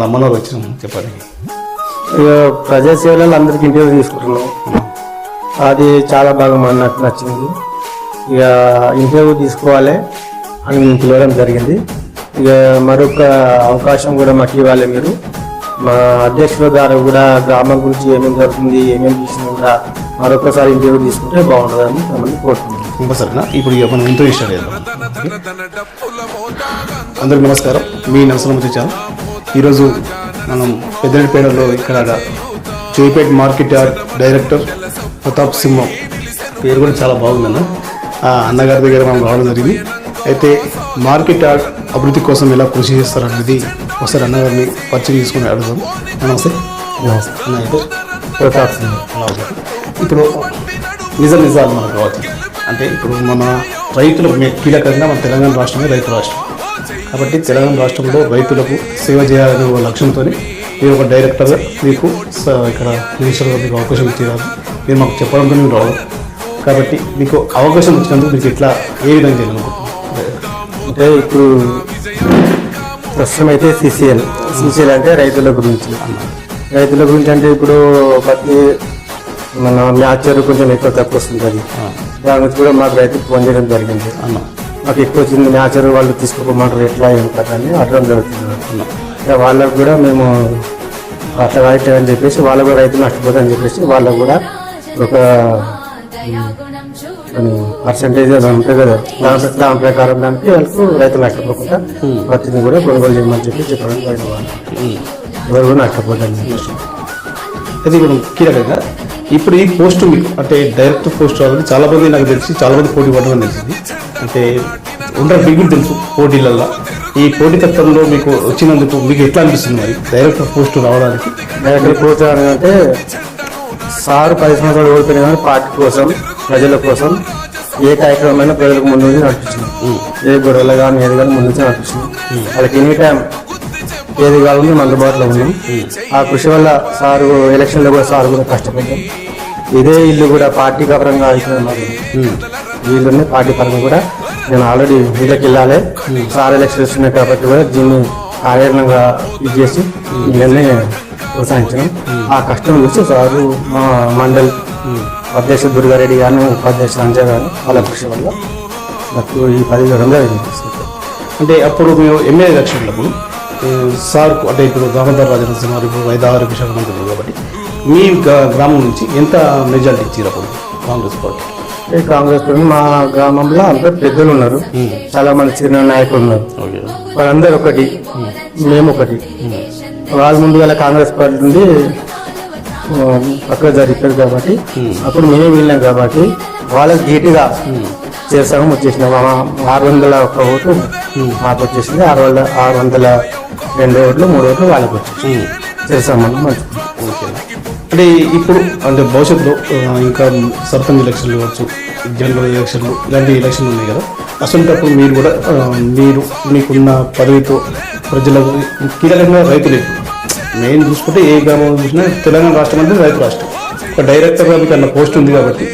రమ్మన్నారు వచ్చినాం చెప్పండి. ఇక ప్రజాసేవలలో అందరికి ఇంటర్వ్యూ తీసుకుంటున్నాం. అది చాలా బాగా నాకు నచ్చింది. ఇక ఇంటర్వ్యూ తీసుకోవాలి అని మేము పిలవడం జరిగింది. ఇక మరొక అవకాశం కూడా మాకు ఇవ్వాలి మీరు. మా అధ్యక్షుల ద్వారా కూడా గ్రామం గురించి ఏమేమి జరుగుతుంది ఏమేమి చేసినా కూడా మరొకసారి ఇంటర్వ్యూ తీసుకుంటే బాగుంటుందని మమ్మల్ని కోరుతున్నాం. సరేనా, ఇప్పుడు మనం ఇంటర్వ్యూ స్టార్ట్ చేద్దాం. అందరికి నమస్కారం, మీ నరసింహమూర్తి ఛానల్. ఈరోజు మనం పెద్దపేటలో ఇక్కడ జైపేట్ మార్కెట్ యార్డ్ డైరెక్టర్ ప్రతాప్ సింహం పేరు కూడా చాలా బాగుందన్న అన్నగారి దగ్గర మనం రావడం జరిగింది. అయితే మార్కెట్ యార్డ్ అభివృద్ధి కోసం ఎలా కృషి చేస్తారనేది ఒకసారి అన్నగారిని పరిచయం తీసుకుని అడుగుదాం. నమస్తే. నమస్తే అన్న అయితే ప్రతాప్ సింహం. ఇప్పుడు నిజాలు మనకు కావచ్చు అంటే ఇప్పుడు మన రైతులకు కీలకంగా మన తెలంగాణ రాష్ట్రమే రైతు రాష్ట్రం కాబట్టి తెలంగాణ రాష్ట్రంలో రైతులకు సేవ చేయాలనే ఒక లక్ష్యంతో మీరు ఒక డైరెక్టర్గా మీకు ఇక్కడ మినిస్టర్గా మీకు అవకాశం ఇచ్చేవారు. మీరు మాకు చెప్పడంతో మీరు రావడం కాబట్టి మీకు అవకాశం వచ్చినందుకు మీకు ఇట్లా ఏ విధంగా చేయాలనుకుంటున్నారు? అంటే ఇప్పుడు ప్రస్తుతం అయితే సిసిఎల్ అంటే రైతుల గురించి అంటే ఇప్పుడు ప్రతి మన మ్యాచర్ కొంచెం ఎక్కువ తక్కువ వస్తుంటుంది. దాని గురించి కూడా మాకు రైతుకు ఫోన్ చేయడం జరిగింది. మాకు ఎక్కువ వచ్చింది మ్యాచర్ వాళ్ళు తీసుకోమంటారు ఎట్లా ఏం కదా అని అడగడం జరుగుతుంది. వాళ్ళకు కూడా మేము అట్లా రైట్ అని చెప్పేసి వాళ్ళకు కూడా రైతులు నష్టపోతారని చెప్పేసి వాళ్ళకు కూడా ఒక పర్సంటేజ్ అది ఉంటుంది కదా దాని ప్రకారం దానికి వాళ్ళకు రైతులు నష్టపోకుండా ప్రతిని కూడా కొనుగోలు చేయమని చెప్పడం జరిగింది. ఎవరు కూడా నష్టపోతారని చెప్పేసి అది ఇప్పుడు కీలకంగా ఇప్పుడు ఈ పోస్టు మీకు అంటే డైరెక్టర్ పోస్ట్ రావాలని చాలా మంది నాకు తెలిసి చాలా మంది పోటీ పడడం తెలిసింది. అంటే ఉండరు మీకు తెలుసు పోటీలల్లో ఈ పోటీతత్వంలో మీకు వచ్చినందుకు మీకు ఎట్లా అనిపిస్తుంది? మరి డైరెక్టర్ పోస్టు రావడానికి డైరెక్టర్ పోస్ట్ రావాలంటే సార్ 10 సంవత్సరాలు ఓడిపోయినా కానీ పార్టీ కోసం ప్రజల కోసం ఏ కార్యక్రమమైనా ప్రజలకు ముందు నుంచి నడిపిస్తున్నాం. ఏ గొడవలు కానీ ఏది కానీ ముందు నుంచి నడిపిస్తున్నాం. వాళ్ళకి ఎనీ టైం ఏది కావాలని మన అందుబాటులో ఉన్నాం. ఆ కృషి వల్ల సారు ఎలక్షన్లో కూడా సార్ కూడా కష్టపడ్డాం. ఇదే ఇల్లు కూడా పార్టీ పరంగా అయిపోయినారు. వీళ్ళని పార్టీ పరంగా కూడా నేను ఆల్రెడీ వీళ్ళకి వెళ్ళాలి సార్ ఎలక్షన్ వస్తున్నాయి కాబట్టి కూడా దీన్ని కార్యాలయంగా ఇది చేసి వీళ్ళని ప్రోత్సహించడం. ఆ కష్టం చూసి సారు మా మండల్ అధ్యక్షుడు దుర్గారెడ్డి గారిని ఉపాధ్యక్షుడు అంజయ్ గారు వాళ్ళ కృషి వల్ల నాకు ఈ పదవి విధంగా అంటే అప్పుడు మేము ఎమ్మెల్యే ఎలక్షన్లప్పుడు సార్ అంటే ఇప్పుడు దామోదర్ రాజనరసింహారావు ఇప్పుడు వైద్యారోగ్య శాఖ మంత్రులు కాబట్టి మీ గ్రామం నుంచి ఎంత మెజారిటీ ఇచ్చారు అప్పుడు కాంగ్రెస్ పార్టీ? కాంగ్రెస్ పార్టీ మా గ్రామంలో అందరు పెద్దలు ఉన్నారు, చాలా మంది చిన్న నాయకులు ఉన్నారు. వాళ్ళందరూ ఒకటి మేము ఒకటి. వాళ్ళ ముందు గల కాంగ్రెస్ పార్టీ నుండి పక్కన జరిపారు కాబట్టి అప్పుడు మేము వెళ్ళాం కాబట్టి వాళ్ళకి గట్టిగా చేసాము వచ్చేసినాం. 601 ఓటు మాకు వచ్చేసింది, 602 ఓట్లు 3 ఓట్లు వాళ్ళకి వచ్చేసి చేసామని మంచి. అంటే ఇప్పుడు అంటే భవిష్యత్తులో ఇంకా సర్పంచ్ ఎలక్షన్లు కావచ్చు, జనరల్ ఎలక్షన్లు ఇలాంటి ఎలక్షన్లు ఉన్నాయి కదా, అసలుటప్పుడు మీరు కూడా మీకున్న పదవితో ప్రజలకు కీలకంగా రైతులు మెయిన్ చూసుకుంటే ఏ గ్రామం చూసినా తెలంగాణ రాష్ట్రం అంటే రైతు రాష్ట్రం. ఒక డైరెక్టర్గా మీకు అన్న పోస్ట్ ఉంది కాబట్టి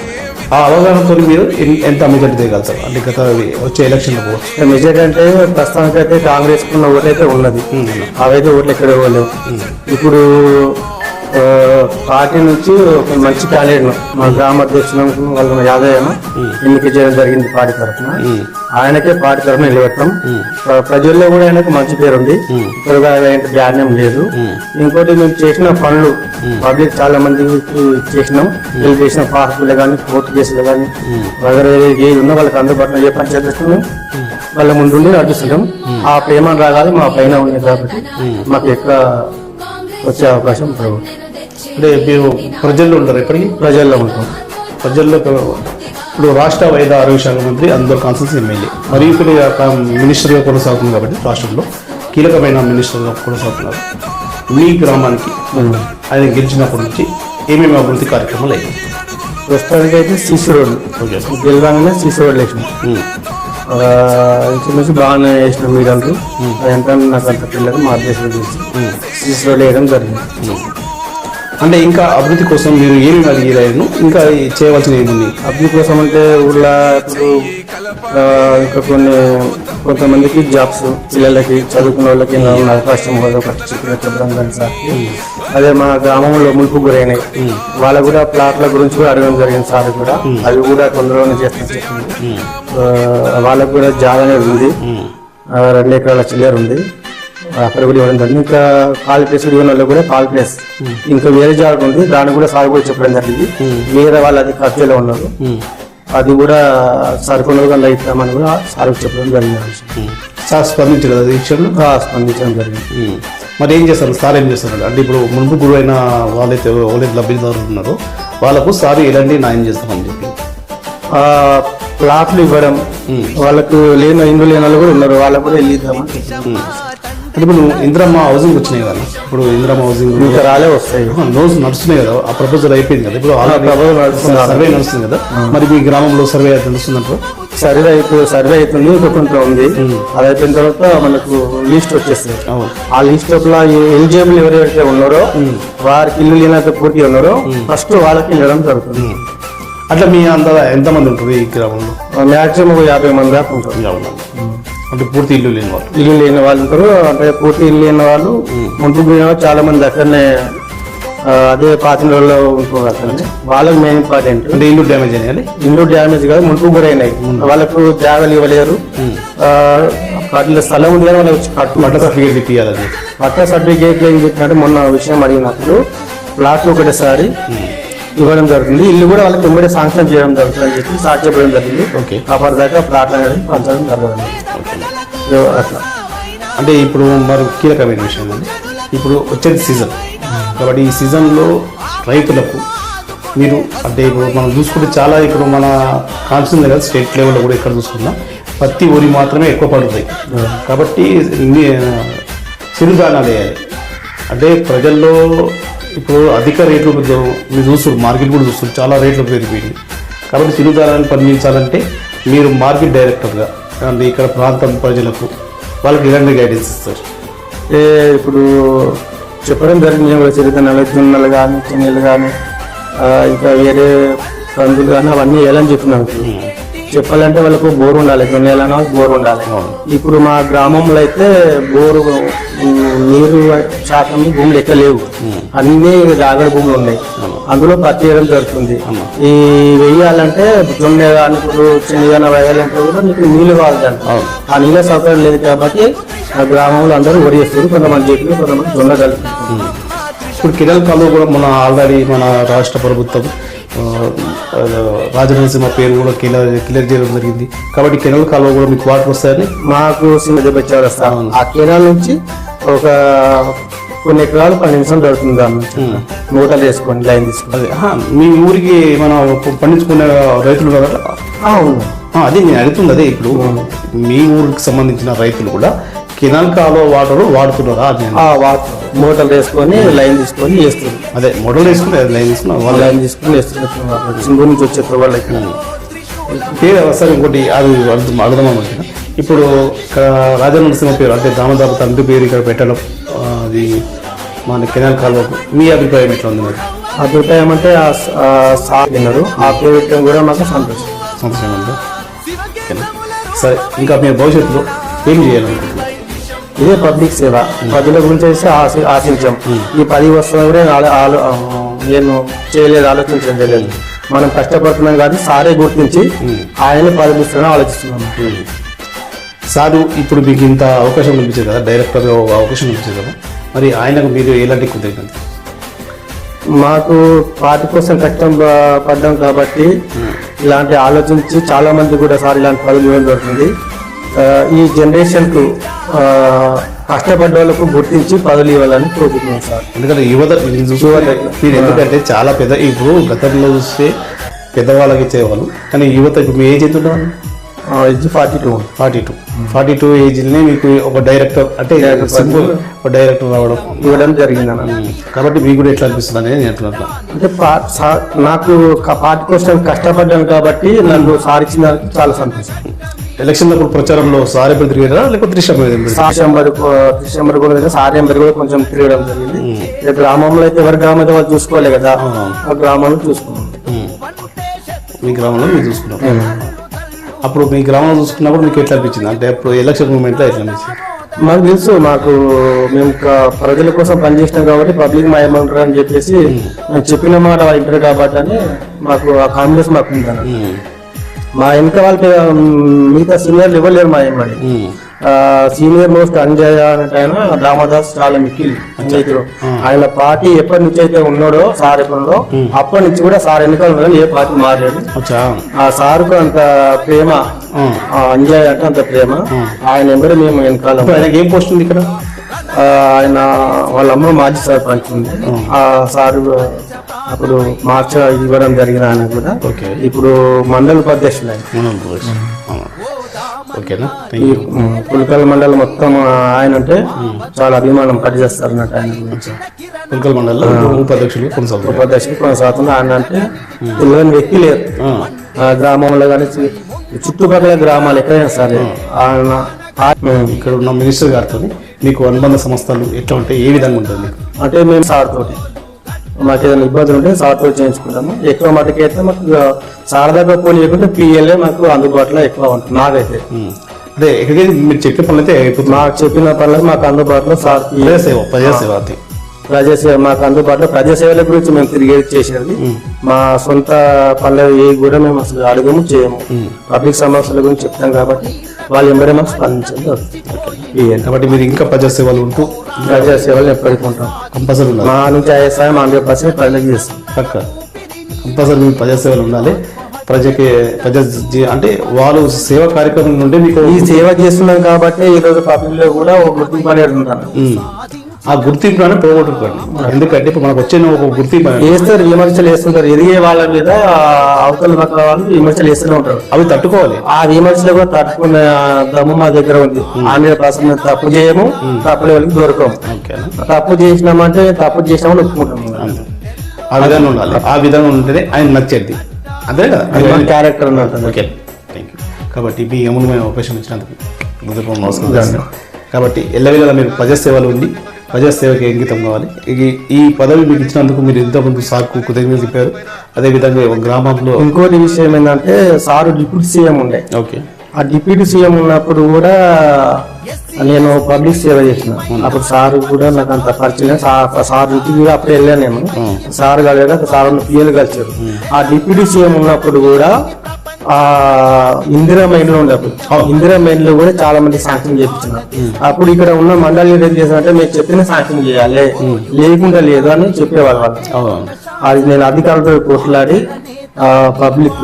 ఆ అవగాహనతో మీరు ఎంత మెజార్టీ దిగలుగుతారు? అంటే గత వచ్చే ఎలక్షన్లో మెజార్టీ అంటే ప్రస్తుతానికి అయితే కాంగ్రెస్ కున్న ఓట్లు అయితే ఉన్నది, అవైతే ఓట్లు ఎక్కడ ఇవ్వలేవు. ఇప్పుడు పార్టీ నుంచి ఒక మంచి క్యాండిడేట్ మా గ్రామ అధ్యక్షులు వాళ్ళ యాదయ్య ఎన్నిక చేయడం జరిగింది పార్టీ తరఫున. ఆయనకే పార్టీ తరఫున నిలబెట్టడం. ప్రజల్లో కూడా ఆయనకు మంచి పేరు ఉంది, త్వరగా జ్ఞానం లేదు. ఇంకోటి మేము చేసిన పనులు పబ్లిక్ చాలా మందికి చేసినాం. వీళ్ళు చేసిన పార్కులు కానీ కోర్టు కేసులు కానీ ఏది ఉన్నా వాళ్ళకి అందుబాటులో ఏ పని చేస్తున్నాం వాళ్ళ ముందుండి నడుస్తుంటాం. ఆ ప్రేమ రాగాలి మా పైన ఉంది కాబట్టి మాకు ఎక్కువ వచ్చే అవకాశం ప్రభుత్వం. అంటే మీరు ప్రజల్లో ఉంటారు, ఎప్పటికీ ప్రజల్లో ఉంటాం. ప్రజల్లో ఇప్పుడు రాష్ట్ర వైద్య ఆరోగ్య శాఖ మంత్రి అందరూ కాన్సెన్స్ ఎమ్మెల్యే మరియు ఇప్పుడు మినిస్టర్గా కొనసాగుతుంది కాబట్టి రాష్ట్రంలో కీలకమైన మినిస్టర్గా కొనసాగుతున్నారు. మీ గ్రామానికి ఆయన గెలిచినప్పటి నుంచి ఏమేమి అభివృద్ధి కార్యక్రమాలు అయ్యాయి? ప్రస్తుతానికి అయితే సీసీ రోడ్లు గెలవగానే సీసీ రోడ్లు వేసినాం. ఇంచుమించు బాగానే వేసినాం. మీరు అంటారు ఎంత నాకు అంత పిల్లలు మా అధ్యక్షులు సీసీ రోడ్లు వేయడం జరిగింది. అంటే ఇంకా అభివృద్ధి కోసం మీరు ఏమి అడిగారు, ఇంకా చేయవలసిన ఏముంది? అభివృద్ధి కోసం అంటే ఊళ్ళో ఇప్పుడు ఇంకా కొంతమందికి జాబ్స్, పిల్లలకి చదువుకున్న వాళ్ళకి అవకాశం చెప్పడం కానీ సార్. అదే మా గ్రామంలో ములుపు గురైనాయి, వాళ్ళకు కూడా ప్లాట్ల గురించి కూడా అడగడం జరిగింది సార్. కూడా అవి కూడా తొందరగానే చేస్తాను. వాళ్ళకు కూడా జాబ్ అనేది ఉంది, 2 ఎకరాల చిల్లర ఉంది, అక్కడ కూడా ఇవ్వడం జరిగింది. ఇంకా కాల్ ప్లేస్ ఇవ్వడం వల్ల కూడా కాల్ ప్లేస్ ఇంకా వేరే జాబ్ ఉంది, దాన్ని కూడా సార్ కూడా చెప్పడం జరిగింది. వేరే వాళ్ళు అది ఖర్చులో ఉన్నారు, అది కూడా సరుకులుగా ఇస్తామని కూడా సార్ చెప్పడం జరిగింది. సార్ స్పందించలేదు అది విషయంలో? స్పందించడం జరిగింది. మరి ఏం చేస్తారు సార్, ఏం చేస్తారు అంటే ఇప్పుడు మునుపు గురైన వాళ్ళైతే లబ్ధిదారులు ఉన్నారో వాళ్ళకు సార్ ఎలాంటి న్యాయం చేస్తామని చెప్పి ప్లాట్లు ఇవ్వడం, వాళ్ళకు ఇండ్లు లేని వాళ్ళు కూడా ఉన్నారు, వాళ్ళకు కూడా వెళ్ళిద్దామని. అంటే ఇప్పుడు ఇందిరమ్మ హౌసింగ్ వచ్చినాయి కదా, ఇప్పుడు ఇందిరమ్మ హౌసింగ్ ఇంకా రాలే వస్తాయి, రోజు నడుస్తున్నాయి కదా, ఆ ప్రపోజల్ అయిపోయింది కదా, ఇప్పుడు సర్వే నడుస్తుంది కదా, మరి మీ గ్రామంలో సర్వే అయితే నడుస్తుందంటారు? సర్వే అవుతుంది, ఇంకా కొంత ఉంది. అది అయిపోయిన తర్వాత మనకు లిస్ట్ వచ్చేస్తుంది. ఆ లిస్ట్ లోపల ఎలిజిబుల్ ఎవరైతే ఉన్నారో వారికి ఇల్లు లేనైతే పూర్తి ఉన్నారో ఫస్ట్ వాళ్ళకి వెళ్ళడం జరుగుతుంది. అట్లా మీ అంతా ఎంతమంది ఉంటుంది ఈ గ్రామంలో? మ్యాక్సిమం 50 మంది దాకా ఉంటారు. అంటే పూర్తి ఇల్లు లేని వాళ్ళు, ఇల్లు లేని వాళ్ళు ఉంటారు. అంటే పూర్తి ఇల్లు లేని వాళ్ళు ముందుకు చాలా మంది అక్కడనే అదే పాతిలో ఉంటున్నారు అక్కడనే. వాళ్ళకి మెయిన్ ఇంపార్టెంట్. అంటే ఇల్లు డ్యామేజ్ అయినాయి, ఇల్లు డ్యామేజ్ కాదు, ముందుకు గురైనాయి, వాళ్ళకు జాగాలు ఇవ్వలేరు, వాటిలో స్థలం ఉంది కానీ వాళ్ళకి పట్ట సర్టిఫికేట్ ఇప్పించాలి. పట్ట సర్టిఫికేట్ ఏం చెప్పినట్టు మొన్న విషయం అడిగినప్పుడు ప్లాట్లు ఒకటేసారి ఇవ్వడం జరుగుతుంది, ఇల్లు కూడా వాళ్ళకి వెంబడే శాంక్షన్ చేయడం జరుగుతుంది అని చెప్పి సార్ చెప్పడం జరిగింది. అప్పటిదాకా ప్లాట్లు అనేది పంచడం జరగదు అట్లా. అంటే ఇప్పుడు మరి కీలకమైన విషయం అండి, ఇప్పుడు వచ్చేది సీజన్ కాబట్టి ఈ సీజన్లో రైతులకు మీరు అంటే ఇప్పుడు మనం చూసుకుంటే చాలా ఇప్పుడు మన కాన్స్టిట్యూషన్ లెవెల్ స్టేట్ లెవెల్లో కూడా ఎక్కడ చూసుకున్నా పత్తి వరి మాత్రమే ఎక్కువ పడుతాయి. కాబట్టి చిరుధాన్యాలు వేయాలి. అంటే ప్రజల్లో ఇప్పుడు అధిక రేట్లు మీరు చూస్తారు, మార్కెట్ కూడా చూస్తారు, చాలా రేట్లు పెరిగిపోయింది. కాబట్టి చిరుధాన్యాలను పండించాలంటే మీరు మార్కెట్ డైరెక్టర్గా అంటే ఇక్కడ ప్రాంతం ప్రజలకు వాళ్ళకి ఎలాంటి గైడెన్స్ ఇస్తారు? ఇప్పుడు చెప్పడం జరిగింది, చిరుధాన్యాలు, జొన్నలు కానీ, చెన్నీళ్ళు కానీ, ఇంకా వేరే కందులు కానీ అవన్నీ వేయాలని చెప్పినాం. చెప్పాలంటే వాళ్ళకు బోర్ ఉండాలి, జొన్నలైనా బోర్ ఉండాలి. ఇప్పుడు మా గ్రామంలో అయితే బోరు నీరు శాతం భూములు ఎక్కడ లేవు, అన్ని రాగడి భూములు ఉన్నాయి, అందులో పత్తి వేయడం జరుగుతుంది. ఈ వేయాలంటే జొన్న కానీ ఇప్పుడు చిన్నగా వేయాలంటే కూడా మీకు నీళ్లు కావాలి, ఆ నీళ్ళ సౌకర్యం లేదు కాబట్టి ఆ గ్రామంలో అందరూ వరి వేస్తారు, కొంతమంది చెట్లు, కొంతమంది జొన్న కలుపుతారు. ఇప్పుడు కెనాల్ కాలువ కూడా మన ఆల్రెడీ మన రాష్ట్ర ప్రభుత్వం రాజనరసింహ పేరు కూడా క్లియర్ చేయడం జరిగింది. కాబట్టి కెనాల్ కాలువ కూడా మీకు వాటర్ వస్తాయని మాకు వచ్చేవారు వస్తాను. ఆ కెనాల్ నుంచి ఒక కొన్ని ఎకరాలు 10 నిమిషాలు దొరుకుతుంది, దాని నుంచి మూటలు వేసుకొని లైన్ తీసుకొని. మీ ఊరికి మనం పండించుకునే రైతులు కదా? అదే నేను అడుగుతుంది, అదే ఇప్పుడు మీ ఊరికి సంబంధించిన రైతులు కూడా కెనాల్ కాలువ వాటర్ వాడుతున్నారా? మోటార్లు వేసుకొని లైన్ తీసుకొని వేస్తున్నారు. అదే మోటార్లు వేసుకుని లైన్ తీసుకుని వాళ్ళు లైన్ తీసుకుని వేస్తున్నారు, సింగూరు నుంచి వచ్చే వాళ్ళకి. సరే, ఇంకోటి అది అడుగుదామనుకుంటున్నా. ఇప్పుడు రాజనరసింహ పేరు అంటే దామోదర్ తండ్రి పేరు ఇక్కడ పెట్టడం, అది మన కెనాల్ కాలువకు మీ అభిప్రాయం ఎట్లా ఉంది? మరి అభిప్రాయం అంటే విన్నారు, ఆ పేరు పెట్టడం కూడా మాకు సంతోషం ఉందా? సరే, ఇంకా మీ భవిష్యత్తులో ఏం చేయాలనుకుంటున్నారు? ఇదే పబ్లిక్ సేవ, ప్రజల గురించి ఆశించాం. ఈ 10 వస్తువులు కూడా నేను చేయలేదు, ఆలోచించడం తెలియదు. మనం కష్టపడుతున్నాం కానీ సారే గుర్తించి ఆయన పదవిస్తున్నాం ఆలోచిస్తున్నాం. సారు ఇప్పుడు మీకు ఇంత అవకాశం కనిపించింది కదా, డైరెక్టర్గా అవకాశం కనిపించింది కదా, మరి ఆయనకు మీరు ఎలాంటి కృతజ్ఞత? మాకు పార్టీ కోసం కష్టం పడ్డాం కాబట్టి ఇలాంటి ఆలోచించి చాలా మంది కూడా సార్ ఇలాంటి పదవులు ఇవ్వడం జరుగుతుంది. ఈ జనరేషన్కు కష్టపడ్డ వాళ్ళకు గుర్తించి పదవులు ఇవ్వాలని కోరుకుంటున్నాం సార్. ఎందుకంటే యువత మీరు ఎందుకంటే చాలా పెద్ద ఇప్పుడు గతంలో చూస్తే పెద్దవాళ్ళకి ఇచ్చేవాళ్ళు, కానీ యువత ఇప్పుడు మీ ఏజ్ ఎంత ఉండేవాళ్ళు? 42 ఏజ్నే మీకు ఒక డైరెక్టర్ అంటే సింపుల్ ఒక డైరెక్టర్ రావడం ఇవ్వడం జరిగింది. కాబట్టి మీకు కూడా ఎట్లా అనిపిస్తుంది అనేది నేను అంటున్నాను. అంటే నాకు పార్టీ కోసం కష్టపడ్డాను కాబట్టి నన్ను సాధించిన చాలా సంతోషం. ఎలక్షన్లప్పుడు ప్రచారంలో సార్ ఎప్పుడు తిరిగారా లేకపోతే డిసెంబర్ కూడా దగ్గర సార్ ఎంబర్ కూడా కొంచెం తిరగడం జరిగింది. ఇక గ్రామంలో అయితే ఎవరి గ్రామం అయితే వాళ్ళు చూసుకోవాలి కదా, ఆ గ్రామంలో చూసుకున్నాం. మీ గ్రామంలో మీరు చూసుకున్నారు. అప్పుడు మీ గ్రామంలో చూసుకున్నప్పుడు మీకు ఎట్లా అనిపించింది? అంటే అప్పుడు ఎలక్షన్ మూమెంట్లో ఎట్లా అనిపించింది? మాకు తెలుసు, మేము ప్రజల కోసం పనిచేసినాం కాబట్టి పబ్లిక్ మా ఏమంటారు అని చెప్పేసి మేము చెప్పిన మాట వాళ్ళు ఇంటారు కాబట్టి అని మాకు ఆ కాన్ఫిడెన్స్ మాకు ఉందని. మా వెనక వాళ్ళకి మిగతా సీనియర్లు ఎవరు లేరు మా ఏమని. సీనియర్ మోస్ట్ అంజయ్ అంటే ఆయన రామదాస్ చాలా మిక్కిలి పంచాయతీలో ఆయన పార్టీ ఎప్పటి నుంచి అయితే ఉన్నాడో సార్ ఎప్పుడో అప్పటి నుంచి కూడా సార్ ఎన్నికలు ఉన్నాడు, ఏ పార్టీ మారలేదు. ఆ సార్కు అంత ప్రేమ, అంజయ్ అంటే అంత ప్రేమ. ఆయన ఎంబడి మేము వెనకాల. ఆయనకి ఏం పోస్ట్ ఉంది ఇక్కడ? ఆయన వాళ్ళ అమ్మ మాజీ సర్పంచ్ ఉంది. ఆ సారు అప్పుడు మార్చ ఇవ్వడం జరిగిన ఆయన కూడా ఇప్పుడు మండల ఉపాధ్యక్షులు ఓకేనా. పులికల్ మండలం మొత్తం ఆయన అంటే చాలా అభిమానం పనిచేస్తారు అన్నట్టు. ఆయన పులికల్ మండలం ఉపాధ్యక్షులు కొనసాగుతుంది. ఆయన అంటే తెలియని వ్యక్తి లేరు గ్రామంలో కానీ చుట్టుపక్కల గ్రామాలు ఎక్కడైనా సరే. ఆయన ఇక్కడ ఉన్న మినిస్టర్ గారితో మీకు అనుబంధ సంస్థలు ఎట్లా ఉంటాయి, ఏ విధంగా ఉంటుంది? అంటే మేము సార్ తోటి మాకు ఏదైనా ఇబ్బందులు ఉంటే సార్ తోటి చేయించుకుంటాము. ఎక్కువ మటుకైతే మాకు సార్ దగ్గర పోనీ లేకుంటే పిఎల్ఏ మాకు అందుబాటులో ఎక్కువ ఉంటుంది. నాకైతే అంటే ఎక్కడికి మీరు చెప్పిన పనులు అయితే మాకు చెప్పిన పనులకు మాకు అందుబాటులో సార్ ప్రజాసేవ మాకు అందుబాటులో ప్రజాసేవల గురించి మేము తిరిగి చేసేది. మా సొంత పనులు ఏ కూడా మేము అసలు అడుగుము చేయము. పబ్లిక్ సమస్యల గురించి చెప్తాం కాబట్టి వాళ్ళు ఎంబడే మాకు స్పందించండి. కాబట్టి మీరు ఇంకా ప్రజాసేవలు ఉంటూ ప్రజాసేవలు ఎప్పటికీ ఉంటాం. కంపల్సరీ మా నుంచి 100% ప్రజలకు చేస్తాం. పక్క కంపల్సరీ మీరు ప్రజాసేవలు ఉండాలి. అంటే వాళ్ళు సేవా కార్యక్రమం నుండి మీకు ఈ సేవ చేస్తున్నాం కాబట్టి ఈ రోజు పబ్లిక్ లో కూడా ఒక గుర్తింపు అనేది ఉంటాను. ఆ గుర్తింపు పోగొట్టుకోండి. ఎందుకంటే ఇప్పుడు మనకు వచ్చే ఒక గుర్తింపు వేస్తారు, విమర్శలు వేస్తుంటారు. ఎదిగే వాళ్ళ మీద అవతల పక్కల వాళ్ళు విమర్శలు వేస్తూనే ఉంటారు. అవి తట్టుకోవాలి. ఆ విమర్శలు కూడా తట్టుకునే దమ్ము మా దగ్గర ఉంది. 100% తప్పు చేయము, తప్పుల వాళ్ళకి దొరకము. తప్పు చేసినామంటే తప్పు చేసినామని ఒప్పుకుంటాం. ఆ విధంగా ఉండాలి. ఆ విధంగా ఉంటేనే ఆయన నచ్చేది. అదే కదా క్యారెక్టర్ ఉంటుంది. Okay, thank you. కాబట్టి మీ అమూల్యమైన అవకాశం ఇచ్చినందుకు నమస్కారం. కాబట్టి ఎల్లవేళ మీరు ప్రజాసేవలు ఉండి ప్రజాసేవకి అంకితం కావాలి. ఈ పదవి మీకు ఇచ్చినందుకు మీరు ఎంతమంది సార్కు కృతజ్ఞతలు చెప్పారు. అదేవిధంగా గ్రామంలో ఇంకోటి విషయం ఏంటంటే సారు డిప్యూటీ సీఎం ఉండే. ఓకే, ఆ డిప్యూటీ సీఎం ఉన్నప్పుడు కూడా నేను పబ్లిక్ సేవ చేసిన. అప్పుడు సార్ కూడా నాకు అంత పరిచయం. సార్ ఇంటికి కూడా అప్పుడు వెళ్ళాను నేను. సార్ కలిగాక సార్ పిఎల్ కలిసారు. ఆ డిప్యూటీ సీఎం ఉన్నప్పుడు కూడా ఆ ఇందిరా మైన్లో ఉండేప్పుడు ఇందిరా మైన్లో కూడా చాలా మంది శాంక్షన్ చేయించినారు. అప్పుడు ఇక్కడ ఉన్న మండలి ఏం చేశారంటే మీరు చెప్పిన శాంక్షన్ చేయాలి, లేకుండా లేదు అని చెప్పేవాళ్ళు వాళ్ళు. అది నేను అధికారులతో కొట్లాడి పబ్లిక్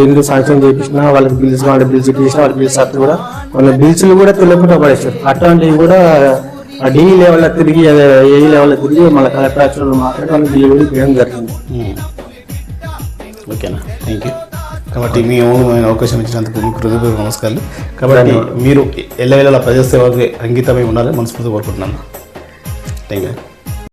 ఇల్లు శాంక్షన్ చేయించిన వాళ్ళకి బిల్స్ కావాలి, బిల్స్ చేసిన వాళ్ళకి బిల్స్ అట్లా కూడా కొన్ని బిల్స్లు కూడా తెలియకుండా పడేస్తారు. అట్లాంటివి కూడా డి లెవెల్లో తిరిగి ఏ లెవెల్లో తిరిగి మళ్ళీ కలెక్టర్ ఆఫీసులో మాట్లాడి వాళ్ళకి డెలివరీ చేయడం జరిగింది. ఓకేనా, థ్యాంక్ యూ. కాబట్టి మీ అమూల్యమైన అవకాశం ఇచ్చినందుకు మీకు హృదయపూర్వక నమస్కారాలు. కాబట్టి మీరు ఎల్లవేళలా ప్రజాసేవకి అంకితమై ఉండాలని మనస్ఫూర్తిగా కోరుకుంటున్నాను. Thank you.